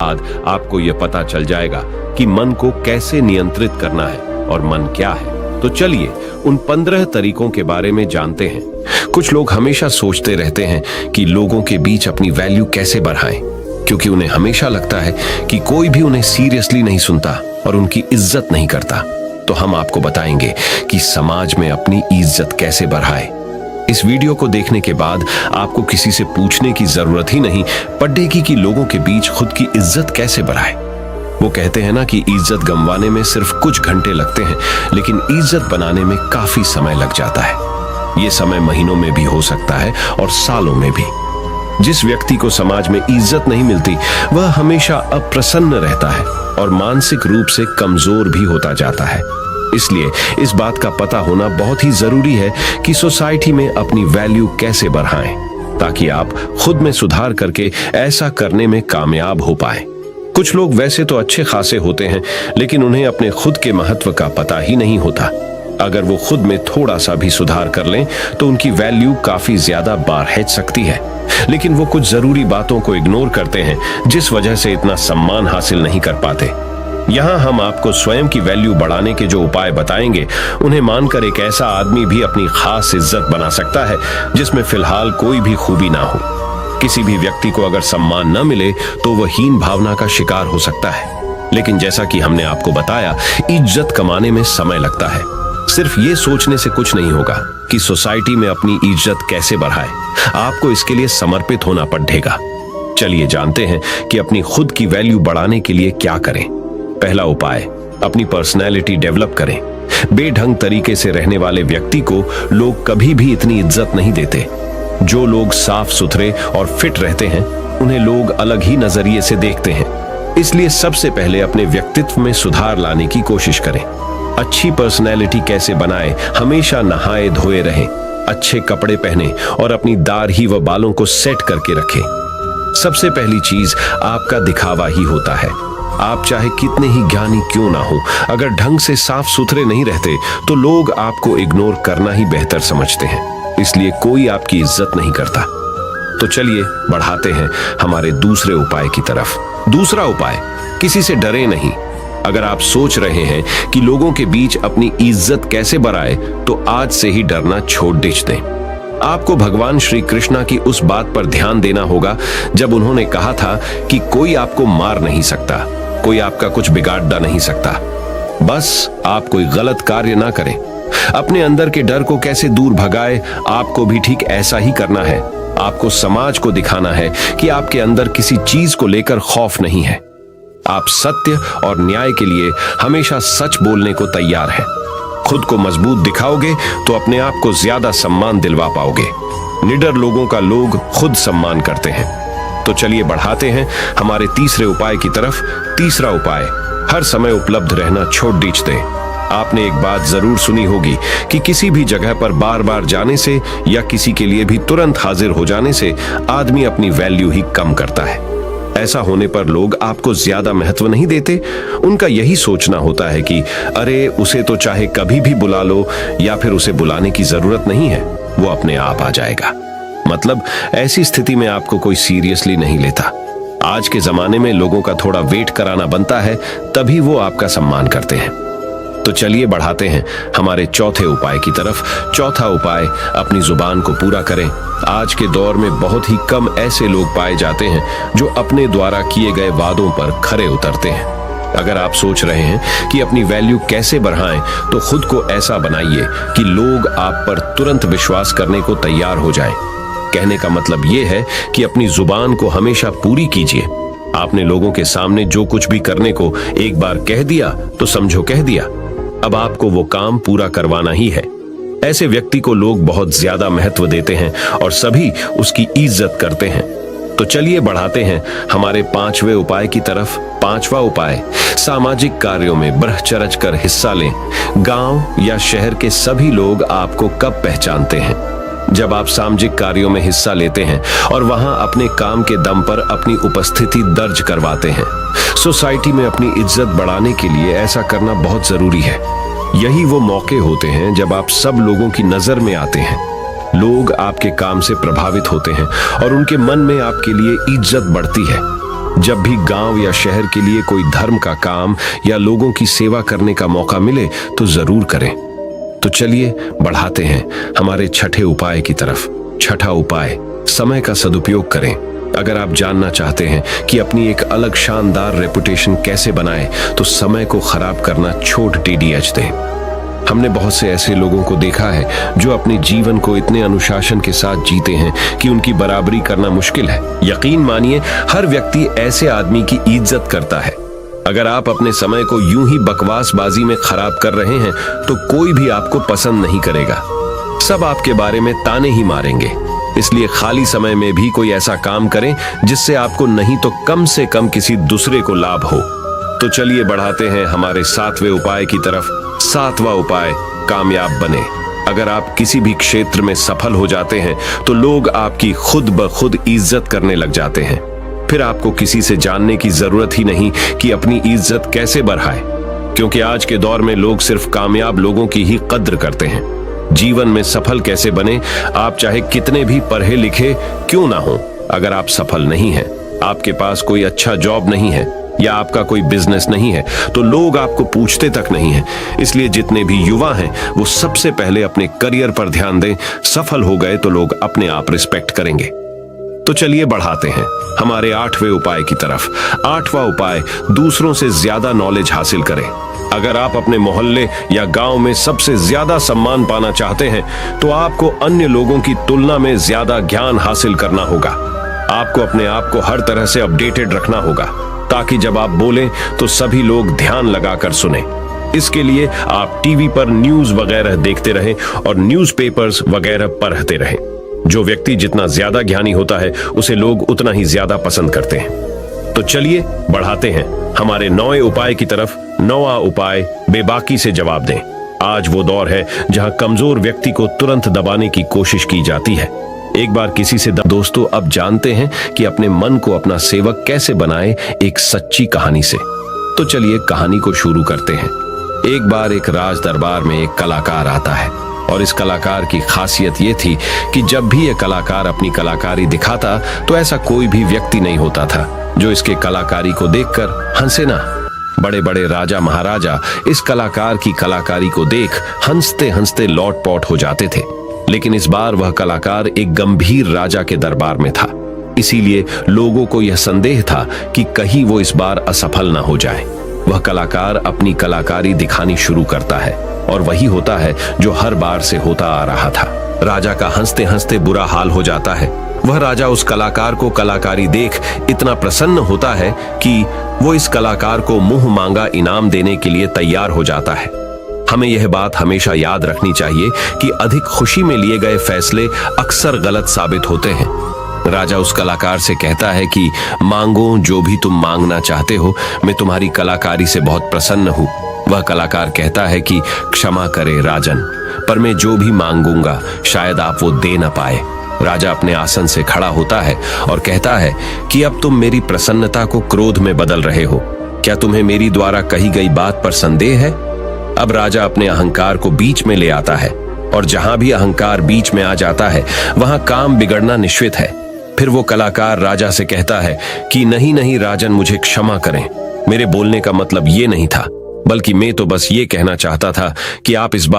बाद आपको यह पता चल जाएगा कि मन को कैसे नियंत्रित करना है और मन क्या है। तो चलिए उन 15 तरीकों के बारे में जानते हैं। कुछ लोग हमेशा सोचते रहते हैं कि लोगों के बीच अपनी वैल्यू कैसे बढ़ाएं, क्योंकि उन्हें हमेशा लगता है कि कोई भी उन्हें सीरियसली नहीं सुनता और उनकी इज्जत नहीं करता। तो हम आपको बताएंगे कि समाज में अपनी इज्जत कैसे बढ़ाएं। इस वीडियो को देखने के बाद आपको किसी से पूछने की जरूरत ही नहीं पड़ेगी कि लोगों के बीच खुद की इज्जत कैसे बढ़ाएं। वो कहते हैं ना कि इज्जत गंवाने में सिर्फ कुछ घंटे लगते हैं, लेकिन इज्जत बनाने में काफी समय लग जाता है। ये समय महीनों में भी हो सकता है और सालों में भी। जिस व्यक्ति को समाज में इज्जत नहीं मिलती, वह हमेशा अप्रसन्न रहता है और मानसिक रूप से कमजोर भी होता जाता है। इसलिए इस बात का पता होना बहुत ही जरूरी है कि सोसाइटी में अपनी वैल्यू कैसे बढ़ाएं, ताकि आप खुद में सुधार करके ऐसा करने में कामयाब हो पाएं। कुछ लोग वैसे तो अच्छे खासे होते हैं, लेकिन उन्हें अपने खुद के महत्व का पता ही नहीं होता। अगर वो खुद में थोड़ा सा भी सुधार कर लें तो उनकी वैल्यू काफी ज्यादा बढ़ सकती है। लेकिन वो कुछ जरूरी बातों को इग्नोर करते हैं, जिस वजह से इतना सम्मान हासिल नहीं कर पाते। यहाँ हम आपको स्वयं की वैल्यू बढ़ाने के जो उपाय बताएंगे, उन्हें मानकर एक ऐसा आदमी भी अपनी खास इज्जत बना सकता है जिसमें फिलहाल कोई भी खूबी ना हो। किसी भी व्यक्ति को अगर सम्मान न मिले तो वह हीन भावना का शिकार हो सकता है। लेकिन जैसा कि हमने आपको बताया, इज्जत कमाने में समय लगता है। सिर्फ ये सोचने से कुछ नहीं होगा कि सोसाइटी में अपनी इज्जत कैसे बढ़ाए। आपको इसके लिए समर्पित होना पड़ेगा। चलिए जानते हैं कि अपनी खुद की वैल्यू बढ़ाने के लिए क्या करें। पहला उपाय, अपनी पर्सनैलिटी डेवलप करें। बेढंग तरीके से रहने वाले व्यक्ति को लोग कभी भी इतनी इज्जत नहीं देते। जो लोग साफ सुथरे और फिट रहते हैं, उन्हें लोग अलग ही नजरिए से देखते हैं। इसलिए सबसे पहले अपने व्यक्तित्व में सुधार लाने की कोशिश करें। अच्छी पर्सनैलिटी कैसे बनाएं? हमेशा नहाए धोए रहें, अच्छे कपड़े पहने और अपनी दाढ़ी व बालों को सेट करके रखें। सबसे पहली चीज आपका दिखावा ही होता है। आप चाहे कितने ही ज्ञानी क्यों ना हो, अगर ढंग से साफ सुथरे नहीं रहते तो लोग आपको इग्नोर करना ही बेहतर समझते हैं। इसलिए कोई आपकी इज्जत नहीं करता। तो चलिए बढ़ाते हैं हमारे दूसरे उपाय की तरफ। दूसरा उपाय, किसी से डरे नहीं। अगर आप सोच रहे हैं कि लोगों के बीच अपनी इज्जत कैसे बढ़ाए, तो आज से ही डरना छोड़ दें। आपको भगवान श्री कृष्णा की उस बात पर ध्यान देना होगा जब उन्होंने कहा था कि कोई आपको मार नहीं सकता, कोई आपका कुछ बिगाड़ नहीं सकता। बस आप कोई गलत कार्य ना करें। अपने अंदर के डर को कैसे दूर भगाए, आपको भी ठीक ऐसा ही करना है। आपको समाज को दिखाना है कि आपके अंदर किसी चीज को लेकर खौफ नहीं है। आप सत्य और न्याय के लिए हमेशा सच बोलने को तैयार हैं। खुद को मजबूत दिखाओगे तो अपने आप को ज्यादा सम्मान दिलवा पाओगे। निडर लोगों का लोग खुद सम्मान करते हैं। तो चलिए बढ़ाते हैं हमारे तीसरे उपाय की तरफ। तीसरा उपाय, हर समय उपलब्ध रहना छोड़ दीजिए। आपने एक बात जरूर सुनी होगी कि किसी भी जगह पर बार बार जाने से या किसी के लिए भी तुरंत हाजिर हो जाने से आदमी अपनी वैल्यू ही कम करता है। ऐसा होने पर लोग आपको ज्यादा महत्व नहीं देते। उनका यही सोचना होता है कि अरे उसे तो चाहे कभी भी बुला लो, या फिर उसे बुलाने की जरूरत नहीं है, वो अपने आप आ जाएगा। मतलब ऐसी स्थिति में आपको कोई सीरियसली नहीं लेता। आज के जमाने में लोगों का थोड़ा वेट कराना बनता है, तभी वो आपका सम्मान करते हैं। तो चलिए बढ़ाते हैं हमारे चौथे उपाय की तरफ। चौथा उपाय, अपनी जुबान को पूरा करें। आज के दौर में बहुत ही कम ऐसे लोग पाए जाते हैं जो अपने द्वारा किए गए वादों पर खरे उतरते हैं। अगर आप सोच रहे हैं कि अपनी वैल्यू कैसे बढ़ाएं, तो खुद को ऐसा बनाइए कि लोग आप पर तुरंत विश्वास करने को तैयार हो जाएं। कहने का मतलब यह है कि अपनी जुबान को हमेशा पूरी कीजिए। आपने लोगों के सामने जो कुछ भी करने को एक बार कह दिया तो समझो कह दिया। अब आपको वो काम पूरा करवाना ही है। ऐसे व्यक्ति को लोग बहुत ज्यादा महत्व देते हैं और सभी उसकी इज्जत करते हैं। तो चलिए बढ़ाते हैं हमारे पांचवें उपाय की तरफ। पांचवा उपाय, सामाजिक कार्यों में बढ़ चढ़ कर हिस्सा लें। गांव या शहर के सभी लोग आपको कब पहचानते हैं? जब आप सामाजिक कार्यों में हिस्सा लेते हैं और वहां अपने काम के दम पर अपनी उपस्थिति दर्ज करवाते हैं। सोसाइटी में अपनी इज्जत बढ़ाने के लिए ऐसा करना बहुत जरूरी है। यही वो मौके होते हैं जब आप सब लोगों की नजर में आते हैं। लोग आपके काम से प्रभावित होते हैं और उनके मन में आपके लिए इज्जत बढ़ती है। जब भी गांव या शहर के लिए कोई धर्म का काम या लोगों की सेवा करने का मौका मिले तो जरूर करें। तो चलिए बढ़ाते हैं हमारे छठे उपाय की तरफ। छठा उपाय, समय का सदुपयोग करें। अगर आप जानना चाहते हैं कि अपनी एक अलग शानदार रेपुटेशन कैसे बनाएं, तो समय को खराब करना छोड़ TDH दें। हमने बहुत से ऐसे लोगों को देखा है जो अपने जीवन को इतने अनुशासन के साथ जीते हैं कि उनकी बराबरी करना मुश्किल है। यकीन मानिए, हर व्यक्ति ऐसे आदमी की इज्जत करता है। अगर आप अपने समय को यूं ही बकवासबाजी में खराब कर रहे हैं तो कोई भी आपको पसंद नहीं करेगा। सब आपके बारे में ताने ही मारेंगे। इसलिए खाली समय में भी कोई ऐसा काम करें जिससे आपको नहीं तो कम से कम किसी दूसरे को लाभ हो। तो चलिए बढ़ाते हैं हमारे 7वें उपाय की तरफ। 7वां उपाय, कामयाब बने। अगर आप किसी भी क्षेत्र में सफल हो जाते हैं तो लोग आपकी खुद ब खुद इज्जत करने लग जाते हैं। फिर आपको किसी से जानने की जरूरत ही नहीं कि अपनी इज्जत कैसे बढ़ाए, क्योंकि आज के दौर में लोग सिर्फ कामयाब लोगों की ही कद्र करते हैं। जीवन में सफल कैसे बने, आप चाहे कितने भी पढ़े लिखे क्यों ना हो, अगर आप सफल नहीं हैं, आपके पास कोई अच्छा जॉब नहीं है या आपका कोई बिजनेस नहीं है, तो लोग आपको पूछते तक नहीं हैं। इसलिए जितने भी युवा हैं वो सबसे पहले अपने करियर पर ध्यान दें। सफल हो गए तो लोग अपने आप रिस्पेक्ट करेंगे। तो चलिए बढ़ाते हैं हमारे 8वें उपाय की तरफ। 8वां उपाय, दूसरों से ज्यादा नॉलेज हासिल करें। अगर आप अपने मोहल्ले या गांव में सबसे ज्यादा सम्मान पाना चाहते हैं तो आपको अन्य लोगों की तुलना में ज्यादा ज्ञान हासिल करना होगा। आपको अपने आप को हर तरह से अपडेटेड रखना होगा ताकि जब आप बोलें तो सभी लोग ध्यान लगाकर सुने। इसके लिए आप टीवी पर न्यूज वगैरह देखते रहें और न्यूज़पेपर्स वगैरह पढ़ते रहें। जो व्यक्ति जितना ज्यादा ज्ञानी होता है उसे लोग उतना ही ज्यादा पसंद करते हैं। तो चलिए बढ़ाते हैं हमारे 9वें उपाय की तरफ। 9वां उपाय, बेबाकी से जवाब दें। आज वो दौर है जहां कमजोर व्यक्ति को तुरंत दबाने की कोशिश की जाती है। एक बार किसी से दोस्तों, अब जानते हैं कि अपने मन को अपना सेवक कैसे बनाए, एक सच्ची कहानी से। तो चलिए कहानी को शुरू करते हैं। एक बार एक राज दरबार में एक कलाकार आता है और इस कलाकार की खासियत ये थी कि जब भी यह कलाकार अपनी कलाकारी दिखाता तो ऐसा कोई भी व्यक्ति नहीं होता था जो इसके कलाकारी को देखकर हंसे ना। बड़े बड़े राजा महाराजा इस कलाकार की कलाकारी को देख हंसते हंसते लौट-पौट हो जाते थे। लेकिन इस बार वह कलाकार एक गंभीर राजा के दरबार में था, इसीलिए लोगों को यह संदेह था कि कहीं वो इस बार असफल ना हो जाए। वह कलाकार अपनी कलाकारी दिखानी शुरू करता है और वही होता है जो हर बार से होता आ रहा था। राजा का हंसते हंसते बुरा हाल हो जाता है। वह राजा उस कलाकार को कलाकारी देख इतना प्रसन्न होता है कि वो इस कलाकार को मुंह मांगा इनाम देने के लिए तैयार हो जाता है। हमें यह बात हमेशा याद रखनी चाहिए कि अधिक खुशी में लिए गए फैसले अक्सर गलत साबित होते हैं। राजा उस कलाकार से कहता है कि मांगो जो भी तुम मांगना चाहते हो, मैं तुम्हारी कलाकारी से बहुत प्रसन्न हूँ। वह कलाकार कहता है कि क्षमा करे राजन, पर मैं जो भी मांगूंगा शायद आप वो दे न पाए। राजा अपने आसन से खड़ा होता है और कहता है कि अब तुम मेरी प्रसन्नता को क्रोध में बदल रहे हो। क्या तुम्हें मेरी द्वारा कही गई बात पर संदेह है? अब राजा अपने अहंकार को बीच में ले आता है और जहां भी अहंकार बीच में आ जाता है वहां काम बिगड़ना निश्चित है। फिर वो कलाकार राजा से कहता है कि नहीं नहीं राजन, मुझे क्षमा करें, मेरे बोलने का मतलब ये नहीं था, बल्कि मैं तो बस ये कहना चाहता था कि आप इस बात